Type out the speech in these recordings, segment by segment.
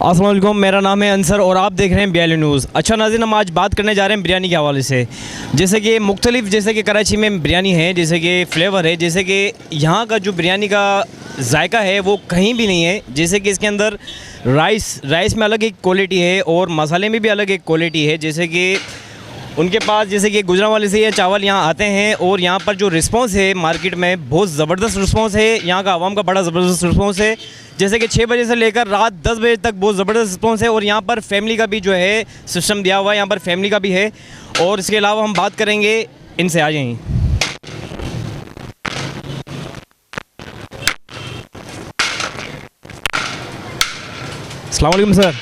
अस्सलाम वालेकुम, मेरा नाम है अंसर और आप देख रहे हैं BLU न्यूज़। अच्छा नाज़रीन, हम आज बात करने जा रहे हैं बिरयानी के हवाले से। जैसे कि मुख्तलिफ जैसे कि कराची में बिरयानी है, जैसे कि फ्लेवर है, जैसे कि यहाँ का जो बिरयानी का जायका है वो कहीं भी नहीं है। जैसे कि इसके अंदर राइस में अलग एक क्वालिटी है और मसाले में भी अलग एक क्वालिटी है। जैसे कि उनके पास जैसे कि गुजरांवाले से ये चावल यहाँ आते हैं और यहाँ पर जो रिस्पांस है मार्केट में बहुत ज़बरदस्त रिस्पांस है। यहाँ का आवाम का बड़ा ज़बरदस्त रिस्पांस है। जैसे कि 6 बजे से लेकर रात 10 बजे तक बहुत ज़बरदस्त रिस्पांस है और यहाँ पर फैमिली का भी जो है सिस्टम दिया हुआ है, यहाँ पर फैमिली का भी है। और इसके अलावा हम बात करेंगे इनसे, आ जाएँ। अस्सलाम वालेकुम सर।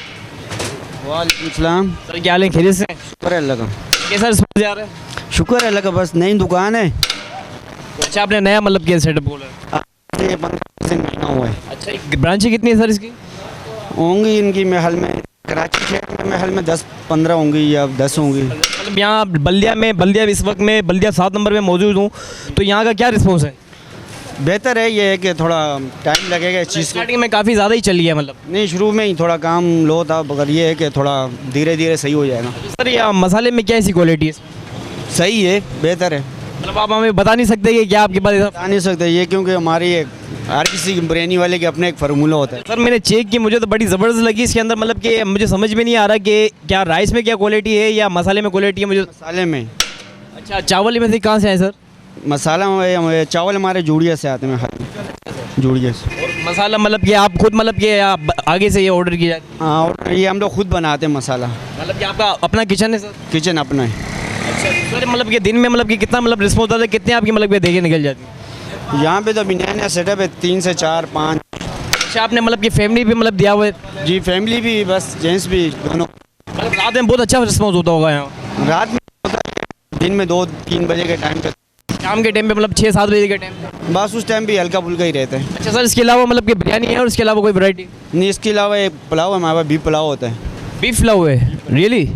वालेकुम सलाम। सर क्या हाल है, खैरियत से? शुक्र है अल्लाह का। कैसा रिस्पांस आ रहा है? शुक्र है अल्लाह का, बस नई दुकान है। अच्छा, आपने नया मतलब क्या सेटअप बोला है? ये 15 दिन महीना हुआ है। अच्छा, ब्रांचें कितनी है सर इसकी? होंगी इनकी महल में, कराची शहर में महल में 10-15 होंगी या 10 होंगी। मतलब यहाँ बल्दिया इस वक्त में बल्दिया 7 नंबर में मौजूद हूँ, तो यहाँ का क्या रिस्पांस है? बेहतर है, ये है कि थोड़ा टाइम लगेगा इस चीज़ को। स्टार्टिंग में काफ़ी ज़्यादा ही चली है मतलब? नहीं, शुरू में ही थोड़ा काम लो था, मगर ये है कि थोड़ा धीरे धीरे सही हो जाएगा। सर ये मसाले में क्या ऐसी क्वालिटी है? सही है, बेहतर है। मतलब आप हमें बता नहीं सकते कि क्या आपके पास ऐसा? बता नहीं सकते ये, क्योंकि हमारी एक हर किसी बिरयानी वाले के अपने एक फार्मूला होता है। सर मैंने चेक की, मुझे तो बड़ी ज़बरदस्त लगी इसके अंदर। मतलब कि मुझे समझ में नहीं आ रहा कि क्या राइस में क्या क्वालिटी है या मसाले में क्वालिटी है मुझे। मसाले में। अच्छा, चावल में से कहाँ से आए सर? मसाला चावल हमारे जूड़िया से आते हैं, जूड़िया से। और मसाला मतलब कि आप खुद मतलब कि आप आगे से ये ऑर्डर किया जाए? हाँ, और ये हम लोग खुद बनाते हैं मसाला। मतलब कि आपका अपना किचन है सर? किचन अपना है। अच्छा सर, मतलब कि दिन में मतलब कि कितना मतलब रिस्पॉन्स होता है, कितने आपकी मतलब कि देखे निकल जाती है? यहाँ पे तो अभी नया नया सेटअप है, 3 से 4 5। अच्छा, आपने मतलब कि फैमिली भी मतलब दिया हुआ है? जी, फैमिली भी, बस जेंट्स भी, दोनों। मतलब रात में बहुत अच्छा रिस्पॉन्स होता होगा यहाँ? रात में होता है, दिन में 2-3 बजे के टाइम पे। शाम के टाइम पे मतलब 6-7 बजे के टाइम पे? बस उस टाइम भी हल्का फुल्का ही रहता है। अच्छा सर, इसके अलावा मतलब कि बिरयानी है और इसके अलावा कोई वैरायटी? नहीं, इसके अलावा एक पुलाव है हमारे पास, बीफ पुलाव होता है। बीफ पुलाव है? रियली?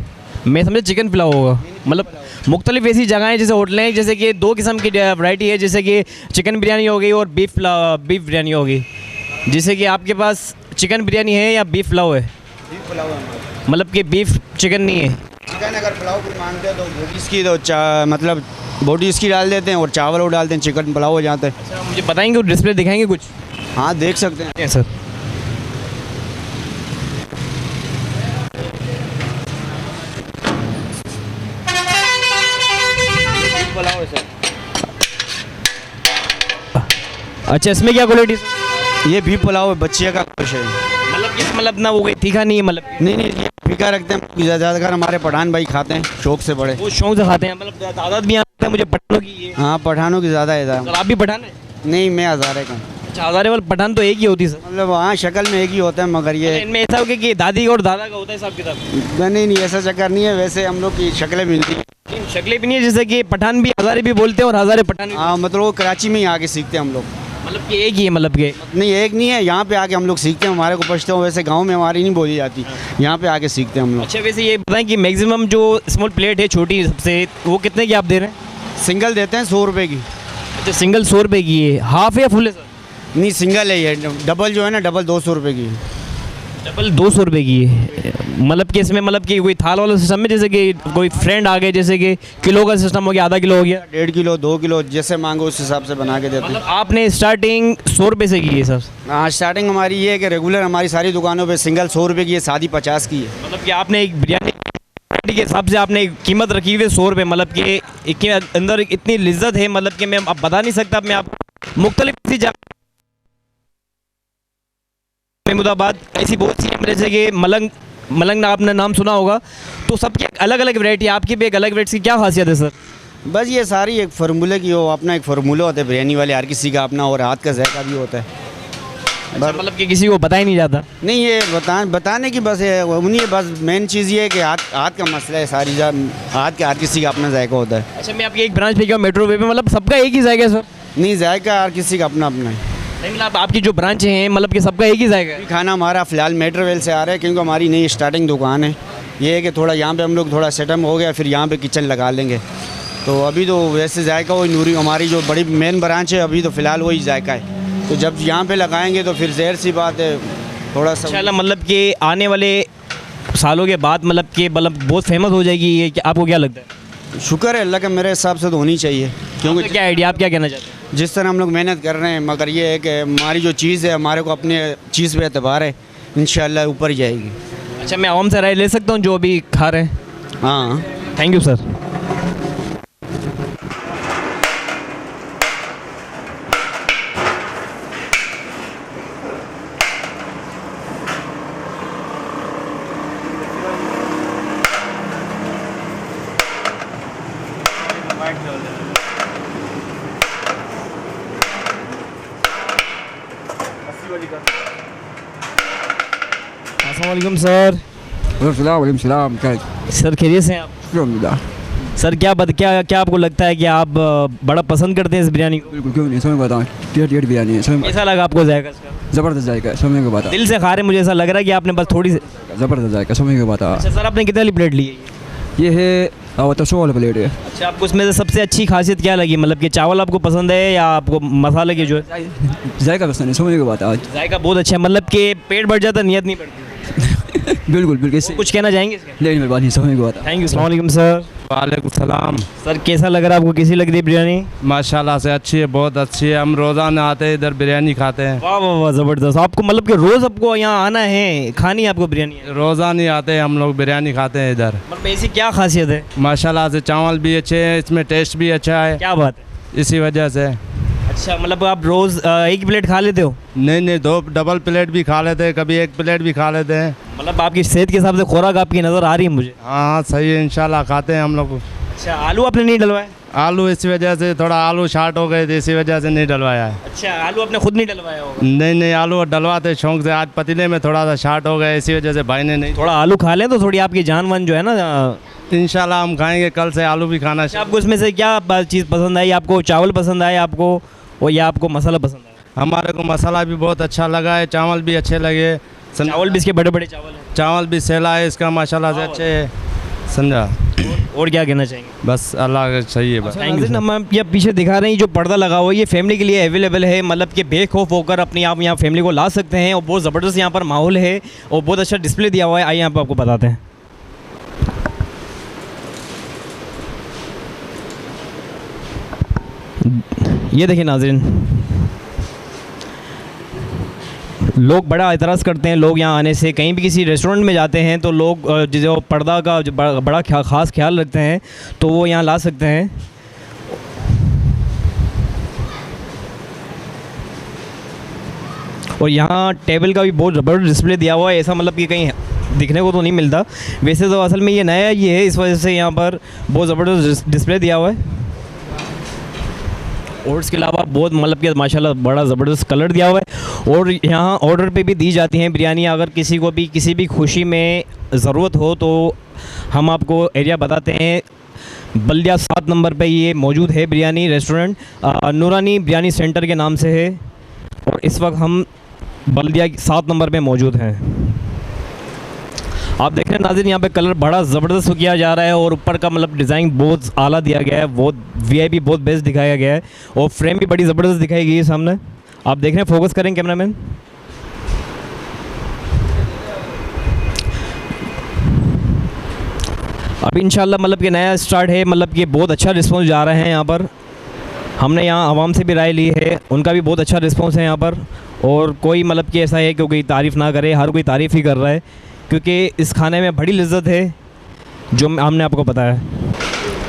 मैं समझे चिकन पुलाव होगा। मतलब मुख्तलिफ ऐसी जगहें जैसे होटलें हैं, जैसे कि 2 किस्म की वैरायटी है, जैसे कि चिकन बिरयानी हो गई और बीफ बिरयानी हो गई। जैसे कि आपके पास चिकन बिरयानी है या बीफ पुलाव है? बीफ पुलाव है हमारा। मतलब कि बीफ चिकन नहीं है? चिकन अगर पुलाव भी मांगते हैं तो बोटी इसकी मतलब बोटी इसकी डाल देते हैं और चावल वो डालते हैं, चिकन पुलाव हो जाता है। अच्छा, मुझे बताएंगे, डिस्प्ले दिखाएंगे कुछ? हाँ, देख सकते हैं सर। पुलाव है सर। अच्छा, इसमें क्या क्वालिटी? ये भी पुलाव है, बच्चिया का कुछ है। मतलब ना वो कोई तीखा नहीं है मतलब? नहीं, ये फीका रखते हैं ज़्यादातर, हमारे पठान भाई खाते हैं शौक से बड़े। वो शौक से खाते हैं? मतलब तादाद भी आता है मुझे पठानों की ये? हाँ, पठानों की ज़्यादा है। सर आप भी पठान है? नहीं, मैं हज़ारे का। अच्छा, हज़ारे वाला पठान तो एक ही होती है सर? मतलब हाँ, शक्ल में एक ही होता है, मगर ये इनमें ऐसा हो गया कि दादी और दादा का होता है सब किताब? नहीं, ऐसा चक्कर नहीं है। वैसे हम लोग की शक्लें मिलती हैं। शक्लें भी नहीं है? जैसे कि पठान भी हज़ारे भी बोलते हैं और हज़ारे पठान भी? हाँ, मतलब वो कराची में ही आके सीखते हैं हम लोग। मतलब कि एक ही है? मतलब कि नहीं, एक नहीं है, यहाँ पे आके हम लोग सीखते हैं। हमारे को पछते हो, वैसे गांव में हमारी नहीं बोली जाती, यहाँ पे आके सीखते हैं हम लोग। अच्छा, वैसे ये बताएं कि मैक्सिमम जो स्मॉल प्लेट है छोटी सबसे, वो कितने की आप दे रहे हैं? सिंगल देते हैं 100 रुपये की। अच्छा, सिंगल 100 रुपये की है? हाफ है या फुल है सर? नहीं, सिंगल है ये। डबल जो है ना, डबल 200 रुपये की। डबल 200 रुपये की है? मतलब कि इसमें मतलब कि कोई थाल वाला सिस्टम में, जैसे कि कोई फ्रेंड आ गए, जैसे कि किलो का सिस्टम हो गया, आधा किलो हो गया, 1.5 किलो 2 किलो जैसे मांगो उस हिसाब से बना के देते हैं। मतलब आपने स्टार्टिंग 100 रुपये से की है सर? हाँ, स्टार्टिंग हमारी ये है कि रेगुलर हमारी सारी दुकानों पे सिंगल 100 रुपये की है, सादी 50 की है। मतलब कि आपने एक बिरयानी के हिसाब से आपने कीमत रखी हुई है 100 रुपये। मतलब कि इसके अंदर इतनी लिज्जत है, मतलब कि मैं अब बता नहीं सकता। मैं आप मुख्तलिफ सी जगह महमूदाबाद ऐसी बहुत सी है, जैसे कि मलंग ना आपने नाम सुना होगा, तो सबकी अलग अलग वैरायटी है। आपकी भी एक अलग वैरायटी की क्या खासियत है सर? बस ये सारी एक फार्मूले की हो, अपना एक फार्मूला होता है बिरयानी वाले, हर किसी का अपना, और हाथ का जायका भी होता है। अच्छा, मतलब कि किसी को पता ही नहीं जाता? नहीं, ये बताने की बस है उन्हीं, बस मेन चीज़ ये है कि हाथ का मसला है। सारी हाथ का हर किसी का अपना जायका होता है। अच्छा, मैं आपकी एक ब्रांच पे गया मेट्रो वे पे, मतलब सबका एक ही जायका है सर? नहीं, जायका हर किसी का अपना अपना है। नहीं, मतलब आपकी जो ब्रांच हैं मतलब कि सबका एक ही जायका है? खाना हमारा फ़िलहाल मेट्रोवेल से आ रहा है, क्योंकि हमारी नई स्टार्टिंग दुकान है। ये है कि थोड़ा यहाँ पे हम लोग थोड़ा सेटअप हो गया, फिर यहाँ पे किचन लगा लेंगे। तो अभी तो वैसे जायका वही नूरी, हमारी जो बड़ी मेन ब्रांच है, अभी तो फ़िलहाल वही जायका है। तो जब यहाँ पे लगाएंगे तो फिर ज़ाहिर सी बात है थोड़ा सा इंशाल्लाह मतलब कि आने वाले सालों के बाद मतलब कि बहुत फेमस हो जाएगी ये, आपको क्या लगता है? शुक्र है अल्लाह का, मेरे हिसाब से तो होनी चाहिए, क्योंकि क्योंकि क्या आइडिया, आप क्या कहना चाहते हैं? जिस तरह हम लोग मेहनत कर रहे हैं, मगर ये है कि हमारी जो चीज़ है, हमारे को अपने चीज़ पे एतबार है, इंशाल्लाह ऊपर ही जाएगी। अच्छा, मैं आवाम से राय ले सकता हूँ जो अभी खा रहे हैं? हाँ, थैंक यू सर। अस्सलाम सर। सलाम क्या सर खैरियत से हैं आप? अल्हम्दुलिल्लाह। सर क्या आपको लगता है कि आप बड़ा पसंद करते हैं इस बिरयानी को? बिल्कुल, क्यों नहीं, समय को बताऊँ, टेट बिरयानी है, समय कैसा लगा आपको जायका इसका? ज़बरदस्त जायका है, समय को बता, दिल से खा रहे, मुझे ऐसा लग रहा है कि आपने बस थोड़ी सी। ज़बरदस्त जायका, समय को बता। अच्छा सर, आपने कितनी वाली प्लेट ली है? ये है तो 100 वाला प्लेट है। अच्छा, आपको उसमें से सबसे अच्छी खासियत क्या लगी? मतलब कि चावल आपको पसंद है या आपको मसाले के जो है? जायका पसंद है, समय को बता। जायका बहुत अच्छा है, मतलब कि पेट भर जाता, नियत नहीं पड़ती। बिल्कुल बिल्कुल, इससे कुछ कहना चाहेंगे इसके? नहीं मेहरबानी, समय को बता। Thank you. अस्सलाम वालेकुम सर। वालेकुम सलाम। सर कैसा लग रहा है आपको, कैसी लग रही है बिरयानी? माशाल्लाह से अच्छी है, बहुत अच्छी है। हम रोज़ाना आते हैं इधर बिरयानी खाते हैं। वाह वाह वाह, ज़बरदस्त। आपको मतलब कि रोज़ आपको यहाँ आना है, खानी है आपको बिरयानी? रोज़ाना ही आते हैं हम लोग, बिरयानी खाते हैं इधर। मतलब ऐसी क्या खासियत है? माशाल्लाह से चावल भी अच्छे हैं, इसमें टेस्ट भी अच्छा है, क्या बात है। इसी वजह से। अच्छा, मतलब आप रोज़ एक ही प्लेट खा लेते हो? नहीं, 2 डबल प्लेट भी खा लेते हैं, कभी 1 प्लेट भी खा लेते हैं। मतलब आपकी सेहत के हिसाब से खुराक आपकी नज़र आ रही है मुझे। हाँ सही है, इंशाल्लाह खाते हैं हम लोग। अच्छा, आलू आपने नहीं डलवाया? आलू इसी वजह से, थोड़ा आलू शार्ट हो गए थे, इसी वजह से नहीं डलवाया है। अच्छा, आलू आपने खुद नहीं डलवाया होगा? नहीं, आलू डलवाते शौक से, आज पतीले में थोड़ा सा शार्ट हो गए, इसी वजह से भाई ने नहीं। थोड़ा आलू खा लें तो थोड़ी आपकी जान वान जो है ना। इंशाल्लाह हम खाएंगे, कल से आलू भी खाना। आपको इसमें से क्या चीज़ पसंद आई? आपको चावल पसंद आए आपको, और या आपको मसाला पसंद आया? हमारे को मसाला भी बहुत अच्छा लगा है, चावल भी अच्छे लगे। चावल भी इसके बड़े बड़े चावल हैं। चावल भी सेला है इसका, माशाल्लाह से अच्छे है, समझा। और क्या कहना चाहेंगे? बस अल्लाह का सही है बस। Thank you. हम ये पीछे दिखा रहे हैं, जो पर्दा लगा हुआ है ये फैमिली के लिए अवेलेबल है, मतलब कि बेखौफ होकर अपनी आप यहाँ फैमिली को ला सकते हैं, और बहुत ज़बरदस्त यहाँ पर माहौल है और बहुत अच्छा डिस्प्ले दिया हुआ है। आइए यहाँ पर आपको बताते हैं। ये देखिए नाज़रीन, लोग बड़ा एतराज़ करते हैं, लोग यहाँ आने से, कहीं भी किसी रेस्टोरेंट में जाते हैं तो लोग जो पर्दा का जो बड़ा ख़ास ख्याल रखते हैं तो वो यहाँ ला सकते हैं। और यहाँ टेबल का भी बहुत ज़बरदस्त डिस्प्ले दिया हुआ है, ऐसा मतलब कि कहीं दिखने को तो नहीं मिलता। वैसे तो असल में ये नया ही है, इस वजह से यहाँ पर बहुत ज़बरदस्त डिस्प्ले दिया हुआ है। और इसके अलावा बहुत मतलब कि माशाल्लाह बड़ा ज़बरदस्त कलर दिया हुआ है। और यहाँ ऑर्डर पे भी दी जाती हैं बिरयानी। अगर किसी को भी किसी भी खुशी में ज़रूरत हो तो हम आपको एरिया बताते हैं। बल्दिया 7 नंबर पे ये मौजूद है बिरयानी रेस्टोरेंट, नूरानी बिरयानी सेंटर के नाम से है। और इस वक्त हम बल्दिया 7 नंबर पे मौजूद हैं। आप देख रहे हैं नाज़रीन, यहाँ पे कलर बड़ा ज़बरदस्त किया जा रहा है और ऊपर का मतलब डिज़ाइन बहुत आला दिया गया है, बहुत वीआईपी बहुत बेस्ट दिखाया गया है। और फ्रेम भी बड़ी ज़बरदस्त दिखाई गई है सामने। आप देख रहे हैं, फोकस करें कैमरामैन। अभी इंशाल्लाह मतलब कि नया स्टार्ट है, मतलब कि बहुत अच्छा रिस्पॉन्स जा रहे हैं यहाँ पर। हमने यहाँ आवाम से भी राय ली है, उनका भी बहुत अच्छा रिस्पॉन्स है यहाँ पर। और कोई मतलब कि ऐसा है कि कोई तारीफ़ ना करे, हर कोई तारीफ़ ही कर रहा है, क्योंकि इस खाने में बड़ी लज्जत है जो हमने आपको बताया।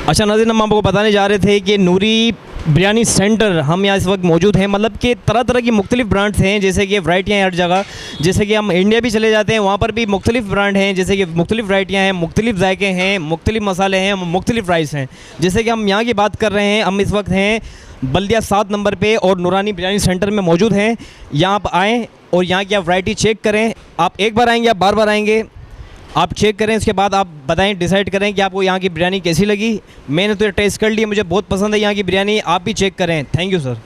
अच्छा नाज़रीन, हम आपको बताने जा रहे थे कि नूरी बिरयानी सेंटर हम यहाँ इस वक्त मौजूद हैं। मतलब कि तरह तरह की मुख्तलिफ़ ब्रांड्स हैं, जैसे कि वैरायटियाँ हैं हर जगह। जैसे कि हम इंडिया भी चले जाते हैं, वहाँ पर भी मुख्तलिफ़ ब्रांड हैं, जैसे कि मुख्तलिफ़ वैरायटियाँ हैं, मुख्तलिफ़ जायके हैं, मुख्तलिफ़ मसाले हैं, मुख्तलिफ़ राइस हैं। जैसे कि हम यहाँ की बात कर रहे हैं, हम इस वक्त हैं बल्दिया 7 नंबर पे और नूरानी बिरयानी सेंटर में मौजूद हैं। यहाँ आप आएँ और यहाँ की आप वैरायटी चेक करें। आप एक बार आएंगे, आप बार बार आएंगे, आप चेक करें, उसके बाद आप बताएं, डिसाइड करें कि आपको यहाँ की बिरयानी कैसी लगी। मैंने तो टेस्ट कर ली, मुझे बहुत पसंद है यहाँ की बिरयानी, आप भी चेक करें। Thank you sir.